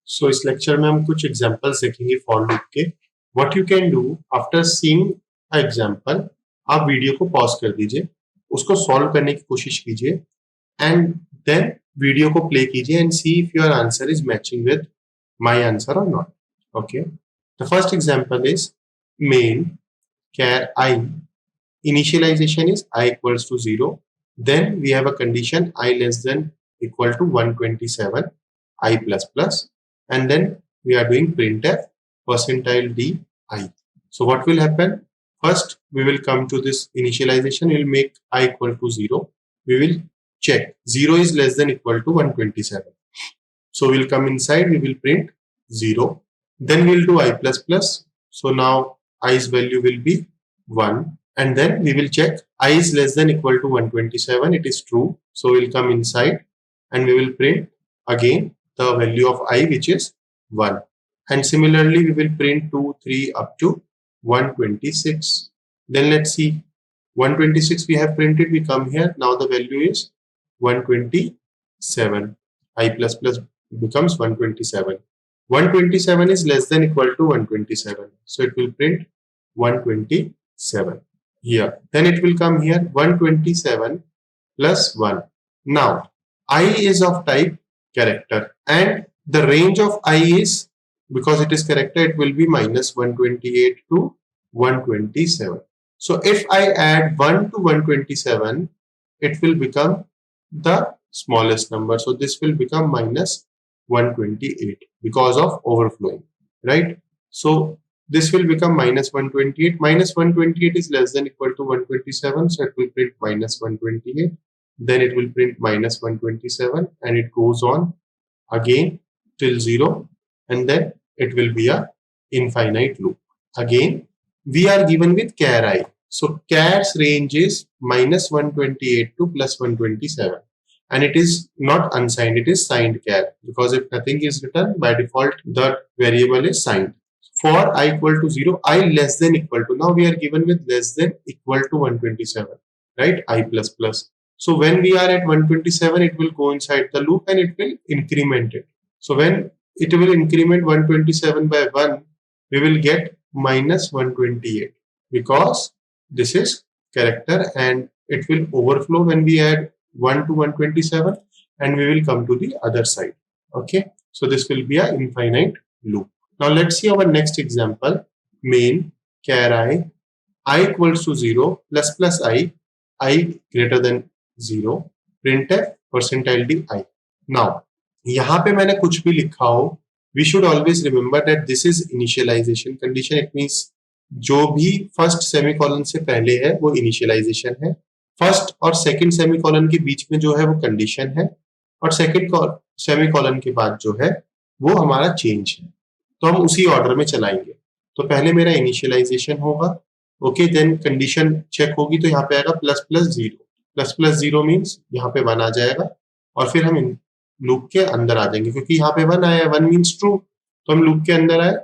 सो इस लेक्चर में हम कुछ एग्जांपल्स देखेंगे फॉर लूप के। What you can do after seeing a example, आप वीडियो को पॉज कर दीजिए, उसको सॉल्व करने की कोशिश कीजिए एंड देन वीडियो को प्ले कीजिए and see if your answer is matching with my answer or not. Okay, the first example is main char I, initialization is I equals to 0, then we have a condition I less than equal to 127 I plus plus, and then we are doing printf percentile d I. So what will happen? First we will come to this initialization, we will make I equal to 0, we will check 0 is less than equal to 127, so we'll come inside, we will print 0, then we'll do I plus plus. So now i's value will be 1, and then we will check I is less than equal to 127, it is true, so we'll come inside and we will print again the value of I, which is 1, and similarly we will print 2 3 up to 126. Then let's see, 126 we have printed, we come here, now the value is 127, I plus plus becomes 127. 127 is less than equal to 127, so it will print 127 here. Then it will come here 127 plus 1. Now I is of type character and the range of I is, because it is character, it will be minus 128 to 127. So if I add 1 to 127, it will become the smallest number, so this will become minus 128 because of overflowing, right? So this will become minus 128. Minus 128 is less than equal to 127, so it will print minus 128. Then it will print minus 127, and it goes on again till 0, and then it will be a infinite loop. Again we are given with char I, so char's range is minus 128 to plus 127, and it is not unsigned, it is signed char, because if nothing is written, by default that variable is signed. For I equal to 0, I less than equal to, now we are given with less than equal to 127, right? I plus plus. So when we are at 127, it will go inside the loop and it will increment it. So when it will increment 127 by 1, we will get minus 128, because this is character and it will overflow when we add 1 to 127, and we will come to the other side. Okay, so this will be an infinite loop. Now let's see our next example. Main char I equals to 0 plus plus I greater than 0, printf percentile d I. Now यहाँ पे मैंने कुछ भी लिखा हो, we should always remember that this is initialization condition. It means जो भी first semicolon से पहले है वो इनिशियलाइजेशन है, फर्स्ट और सेकंड सेमीकोलन के बीच में जो है वो कंडीशन है, और सेकंड सेमीकोलन के बाद जो है वो हमारा चेंज है, तो हम उसी ऑर्डर में चलाएंगे। तो पहले मेरा इनिशियलाइजेशन होगा, ओके, देन कंडीशन चेक होगी, तो यहाँ पे आएगा plus plus 0, plus plus 0 means यहाँ पे 1 आ जाएगा, और फिर हम लूप के अंदर आ जाएंगे, क्योंकि यहाँ पे 1 आया है, 1 मीन्स ट्रू, तो हम लूप के अंदर आए,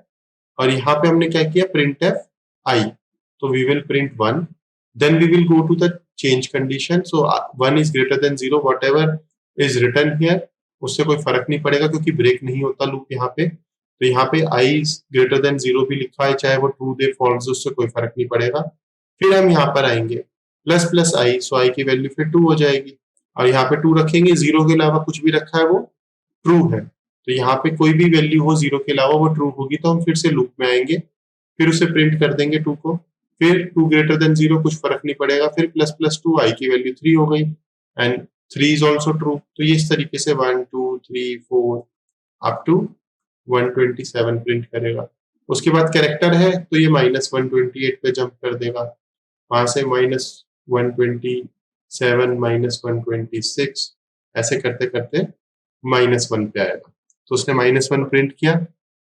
और यहाँ पे हमने क्या किया, printf I, तो we will print 1, then we will go to the change condition, so 1 is greater than 0, whatever is written here उससे कोई फर्क नहीं पड़ेगा, क्योंकि ब्रेक नहीं होता लूप यहाँ पे, तो यहाँ पे I is greater than 0 भी लिखा है, चाहे वो ट्रू दे फॉल्स, उससे कोई फर्क नहीं पड़ेगा। फिर हम यहाँ पर आएंगे plus plus I, so I की वैल्यू फिर 2 हो जाएगी, और यहाँ पे 2 रखेंगे, 0 के अलावा कुछ भी रखा है वो ट्रू है, तो यहाँ पे कोई भी वैल्यू हो 0 के अलावा वो ट्रू होगी, तो हम फिर से लूप में आएंगे, फिर उसे प्रिंट कर देंगे 2 को, फिर 2 ग्रेटर देन 0, कुछ फर्क नहीं पड़ेगा, फिर प्लस प्लस 2, I की वैल्यू 3 हो गई, एंड 3 इज ऑल्सो ट्रू, तो ये इस तरीके से 1 2 3 4 अप टू 127 प्रिंट करेगा। उसके बाद कैरेक्टर है, तो ये माइनस 128 पे जंप कर देगा, वहां से माइनस 127 माइनस 126, ऐसे करते करते माइनस 1 पे आएगा, तो उसने माइनस 1 प्रिंट किया।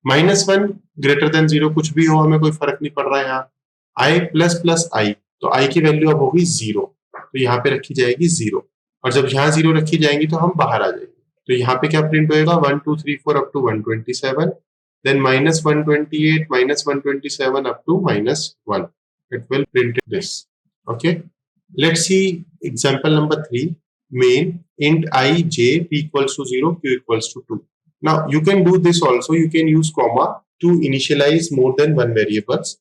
माइनस 1 ग्रेटर देन 0 कुछ भी हो, हमें कोई फर्क नहीं पड़ रहा है, यहाँ I प्लस प्लस I, तो I की वैल्यू अब होगी 0, तो यहाँ पे रखी जाएगी 0, और जब यहाँ 0 रखी जाएंगी तो हम बाहर आ जाएंगे, तो यहाँ पे क्या प्रिंट होएगा, 1 2 3 4 up to 127, then minus 128 minus 127 up to minus 1, it will print this. Okay, let's see example number 3. Main int I j p equals to 0, q equals to 2. Now you can do this also. You can use comma to initialize more than one variables.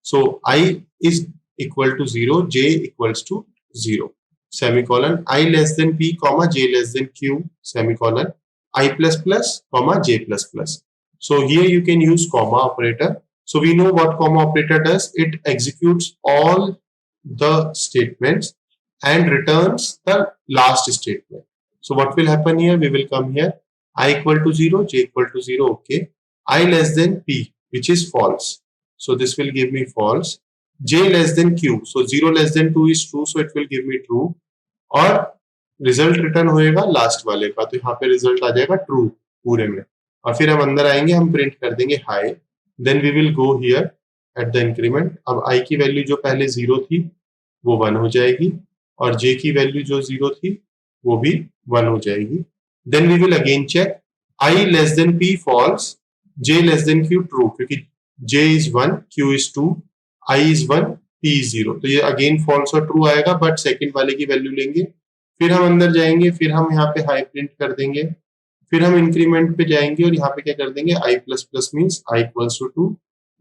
So I is equal to 0, j equals to 0, semicolon, I less than p, comma, j less than q, semicolon, I plus plus, comma, j plus plus. So here you can use comma operator. So we know what comma operator does. It executes all the statements and returns the last statement. So what will happen here? We will come here, I equal to 0, j equal to 0, okay. I less than p, which is false. So this will give me false. J less than q, so 0 less than 2 is true, so it will give me true. और result return होएगा last वाले का, तो यहाँ पे result आ जाएगा true पूरे में. और फिर हम अंदर आएंगे, हम प्रिंट कर देंगे hi. Then we will go here at the increment. अब आई की वैल्यू जो पहले 0 थी वो 1 हो जाएगी, और j की वैल्यू जो 0 थी वो भी 1 हो जाएगी. Then we will again check, i less than p false, j less than q true, क्योंकि j is 1, q is 2, i is 1, p is 0. तो ये अगेन फॉल्स और ट्रू आएगा, बट सेकंड वाले की वैल्यू लेंगे. फिर हम अंदर जाएंगे, फिर हम यहाँ पे हाई प्रिंट कर देंगे, फिर हम इंक्रीमेंट पे जाएंगे और यहाँ पे क्या कर देंगे, i plus plus means i equals to 2,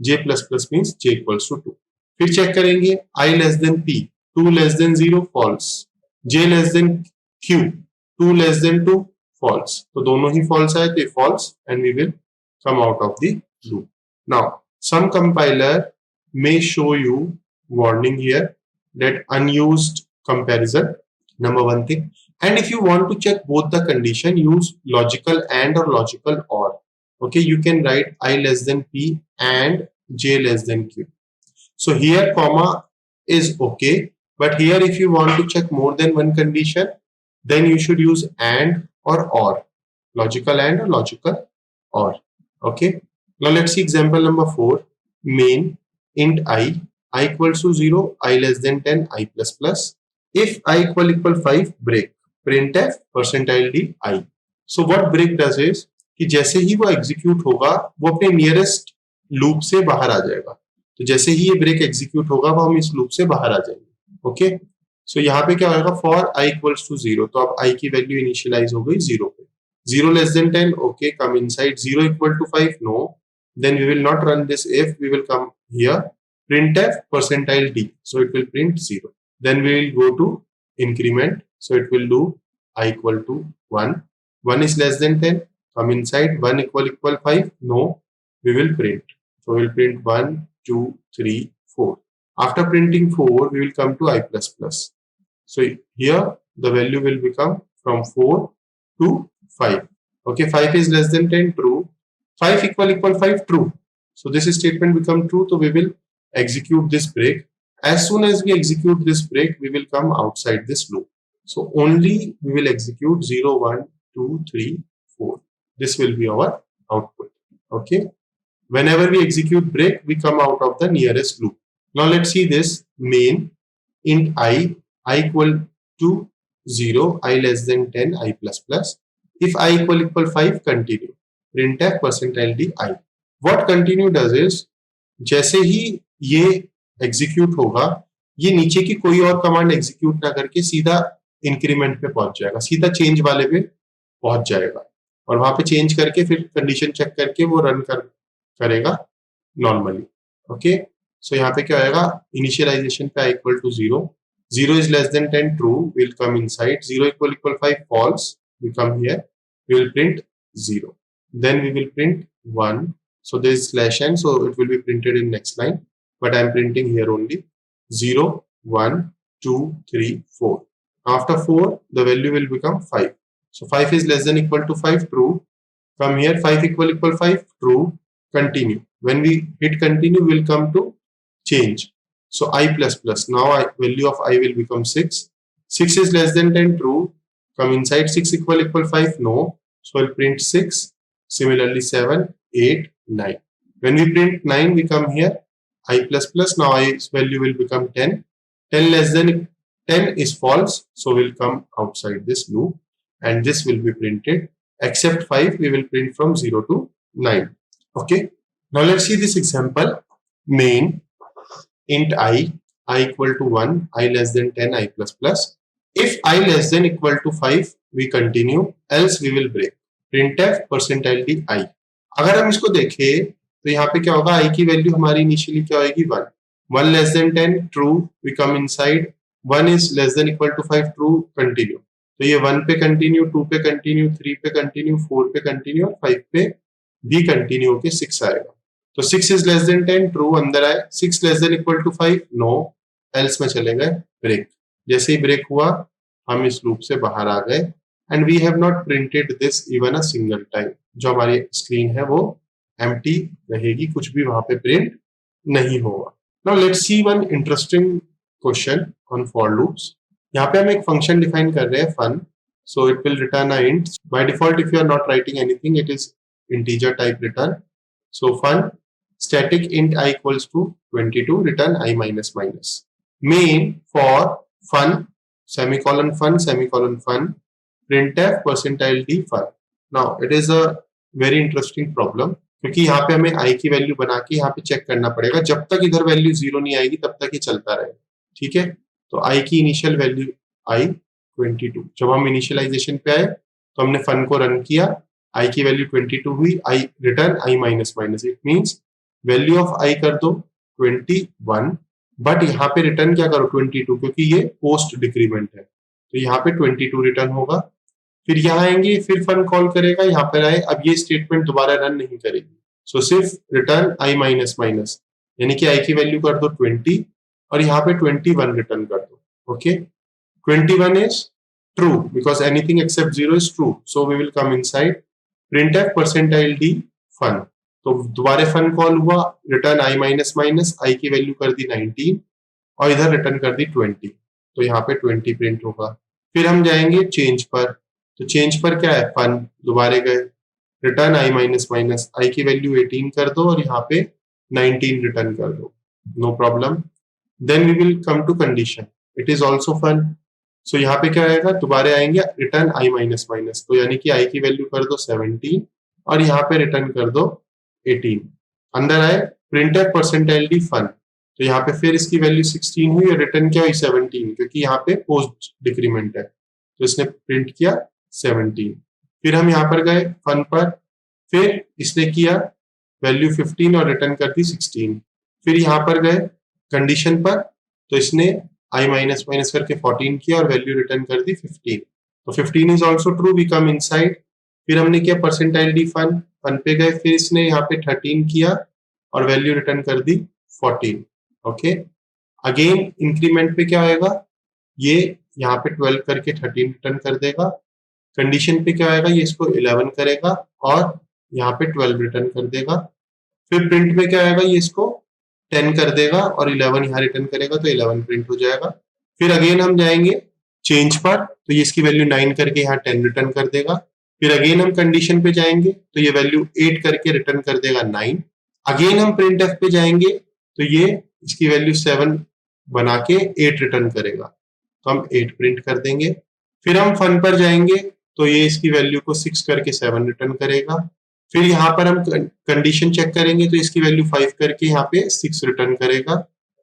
j plus plus means j equals to 2. फिर चेक करेंगे, i less than p, 2 less than 0 false, j less than q, 2 less than 2 false. तो दोनों ही फॉल्स आए, तो false, and we will come out of the loop. Now, some compiler may show you warning here that unused comparison, number one thing. And if you want to check both the condition, use logical and or logical or. Okay, you can write I less than p and j less than q. So here comma is okay, but here if you want to check more than one condition, then you should use and or, logical and or logical or. Okay, now let's see example number 4. Main int I equals to 0, I less than 10, I plus plus. If I equal 5, break printf percentile d I. So what break does is कि जैसे ही वो execute होगा वो अपने nearest loop से बाहर आ जाएगा. तो जैसे ही ये ब्रेक एग्जीक्यूट होगा वो हम इस लूप से बाहर आ जाएंगे. ओके, सो यहाँ पे क्या होगा, फॉर i इक्वल्स टू 0. तो अब i की वैल्यू इनिशियलाइज हो गई 0 पे. 0 less than 10, okay, come inside. 0 equal to 5, no. Then we will not run this if, we will come here, printf percentile d, so it will print 0. Then we will go to increment, so it will do I equal to 1. 1 is less than 10, come inside. 1 equal 5, no. We will print, so we will print 1, 2, 3, 4. After printing 4, we will come to I plus plus. So here the value will become from 4 to 5. Okay, 5 is less than 10, true. 5 equal 5, true. So this statement become true, so we will execute this break. As soon as we execute this break, we will come outside this loop. So only we will execute 0, 1, 2, 3, 4. This will be our output. Okay, whenever we execute break, we come out of the nearest loop. Now let's see this. Main int I equal to 0, I less than 10, I plus plus. If I equal 5, continue. printf percentile d I. What continue does is, जैसे ही ये execute होगा, ये नीचे की कोई और command execute ना करके सीधा इंक्रीमेंट पे पहुंच जाएगा, सीधा चेंज वाले पे पहुंच जाएगा, और वहां पे चेंज करके फिर कंडीशन चेक करके वो रन करेगा नॉर्मली. ओके, सो यहाँ पे क्या होगा, इनिशियलाइजेशन पे i equal to 0. 0 is less than 10, true. We'll come inside. 0 equal 5, false. We come here. We will print 0. Then we will print 1. So there is slash n, so it will be printed in next line. But I am printing here only 0, 1, 2, 3, 4. After 4, the value will become 5. So 5 is less than equal to 5, true. Come here, 5 equal 5, true. Continue. When we hit continue, we will come to change. So I plus plus. Now value of I will become 6. 6 is less than 10, true. Come inside. 6 equal 5, no. So I'll print 6. Similarly 7, 8, 9. When we print 9, we come here. I plus plus. Now I's value will become 10. 10 less than 10 is false. So we'll come outside this loop, and this will be printed. Except 5, we will print from 0 to 9. Okay. Now let's see this example. Main int I equal to 1, I less than 10, I plus plus. If I less than equal to 5, we continue, else we will break. printf percentile D I. अगर हम इसको देखें तो यहाँ पे क्या होगा, आई की वैल्यू हमारी इनिशियली क्या होगी 1, 1 less than 10 true, we come inside, 1 is less than equal to 5 true, continue. तो ये 1 पे कंटिन्यू, 2 पे कंटिन्यू, 3 पे कंटिन्यू, 4 पे कंटिन्यू और 5 पे भी कंटिन्यू होके 6 आएगा। तो 6 इज लेस देन 10 ट्रू, अंदर आए, 6 less than equal to 5 no, else में चले गए ब्रेक। जैसे ही ब्रेक हुआ हम इस लूप से बाहर आ गए and we have not printed this even a single time. जो हमारी स्क्रीन है वो एम्प्टी रहेगी, कुछ भी वहां पे प्रिंट नहीं होगा। Now let's see one interesting question on for loops. यहाँ पे हम एक फंक्शन डिफाइन कर रहे हैं fun, so it will return a int. By default, if you are not writing anything, it is integer type return. So fun static int I equals to 22, return I minus minus. Main for fun semicolon fun printf percentile d fun. Now it is a very interesting problem क्योंकि यहाँ पे हमें i की value बना के यहाँ पे check करना पड़ेगा, जब तक इधर वैल्यू 0 नहीं आएगी तब तक ही चलता रहेगा। ठीक है, तो i की इनिशियल वैल्यू i 22। जब हम इनिशियलाइजेशन पे आए तो हमने फन को रन किया, i की वैल्यू 22 हुई, i return i minus minus, it means value of i कर दो 21, बट यहाँ पे रिटर्न क्या करो 22, क्योंकि ये पोस्ट डिक्रीमेंट है तो यहाँ पे 22 रिटर्न होगा। फिर यहाँ आएंगे, फिर फन कॉल करेगा, यहाँ पर आए, अब ये स्टेटमेंट दोबारा रन नहीं करेगी, सो सिर्फ रिटर्न i माइनस माइनस, यानी कि i की वैल्यू कर दो 20 और यहाँ पे 21 रिटर्न कर दो। Okay, 21 is true because anything except 0 is true, so we will come inside printf percentile d fun। तो दोबारा फन कॉल हुआ, return i minus minus, i की वैल्यू कर दी 19 और इधर रिटर्न कर दी 20, तो यहाँ पे 20 प्रिंट होगा। फिर हम जाएंगे चेंज पर, तो चेंज पर क्या है, फन दोबारा गए, return i minus minus, i की वैल्यू 18 कर दो और यहाँ पे 19 रिटर्न कर दो, no problem. Then we will come to condition, it is also fun, so यहाँ पे क्या आएगा, दोबारा आएंगे रिटर्न i माइनस माइनस, तो यानी कि i की वैल्यू कर दो 17 और यहाँ पे रिटर्न कर दो 18। अंदर आए प्रिंटफ परसेंटाइल डी फन, तो यहाँ पे फिर इसकी वैल्यू 16 हुई और रिटर्न क्या हुई 17, क्योंकि यहाँ पे पोस्ट डिक्रीमेंट है तो इसने प्रिंट किया 17। फिर हम यहाँ पर गए फन पर, फिर इसने किया वैल्यू 15 और रिटर्न कर दी 16। फिर यहाँ पर गए कंडीशन पर, तो इसने i माइनस माइनस करके 14 किया और वैल्यू रिटर्न कर दी 15, तो 15 is also true, we come inside. फिर हमने किया परसेंटाइल डी फन, फन पे गए, फिर इसने यहाँ पे 13 किया और वैल्यू रिटर्न कर दी 14। ओके, अगेन इंक्रीमेंट पे क्या आएगा, ये यहाँ पे 12 करके 13 रिटर्न कर देगा। कंडीशन पे क्या आएगा, ये इसको 11 करेगा और यहाँ पे 12 रिटर्न कर देगा। फिर प्रिंट में क्या आएगा, ये इसको 10 कर देगा और 11 यहाँ रिटर्न करेगा, तो 11 प्रिंट हो जाएगा। फिर अगेन हम जाएंगे चेंज पर, तो ये इसकी वैल्यू 9 करके यहाँ 10 रिटर्न कर देगा। फिर अगेन हम कंडीशन पे जाएंगे तो ये वैल्यू 8 करके रिटर्न कर देगा 9। अगेन हम प्रिंट एफ पे जाएंगे तो ये इसकी वैल्यू 7 बना के 8 रिटर्न करेगा, तो हम 8 प्रिंट कर देंगे। फिर हम फन पर जाएंगे तो ये इसकी वैल्यू को 6 करके 7 रिटर्न करेगा। फिर यहाँ पर हम कंडीशन चेक करेंगे तो इसकी वैल्यू 5 करके यहाँ पे 6 रिटर्न करेगा।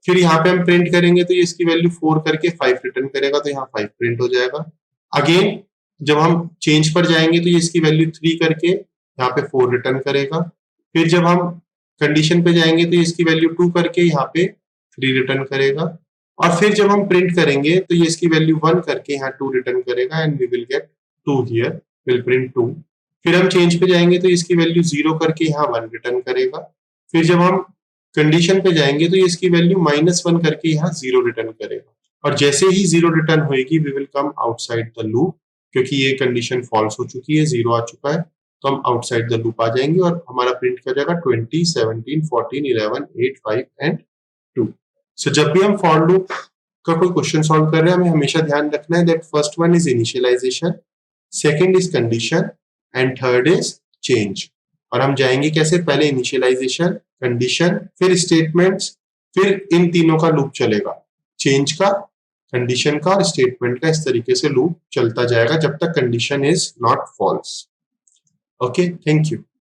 फिर यहाँ पे हम प्रिंट करेंगे तो ये इसकी वैल्यू 4 करके 5 रिटर्न करेगा, तो यहाँ 5 प्रिंट हो जाएगा। अगेन जब हम चेंज पर जाएंगे तो ये इसकी वैल्यू 3 करके यहाँ पे 4 रिटर्न करेगा। फिर जब हम कंडीशन पे जाएंगे तो ये इसकी वैल्यू 2 करके यहाँ पे 3 रिटर्न करेगा। और फिर जब हम प्रिंट करेंगे तो ये इसकी वैल्यू 1 करके यहाँ 2 रिटर्न करेगा and we will get 2 here, will print 2। फिर हम चेंज पे जाएंगे तो इसकी वैल्यू 0 करके यहाँ 1 रिटर्न करेगा। फिर जब हम कंडीशन पे जाएंगे तो इसकी वैल्यू -1 करके यहाँ 0 रिटर्न करेगा। और जैसे ही 0 रिटर्न होएगी we will come outside the loop, क्योंकि ये कंडीशन फॉल्स हो चुकी है, 0 आ चुका है, तो हम आउटसाइड द लूप आ जाएंगे और हमारा प्रिंट कर जाएगा 20, 17, 14, 11, 8, 5 एंड 2। सो जब भी हम फॉर लूप का कोई क्वेश्चन सॉल्व कर रहे हैं हमें हमेशा ध्यान रखना है that first one is initialisation, second is condition and third is change. और हम जाएंगे कैसे, पहले इनिशियलाइजेशन, कंडीशन, फिर स्टेटमेंट्स, फिर इन तीनों का लूप चलेगा, चेंज का, कंडीशन का और स्टेटमेंट का। इस तरीके से लूप चलता जाएगा जब तक condition is not false. Okay, thank you.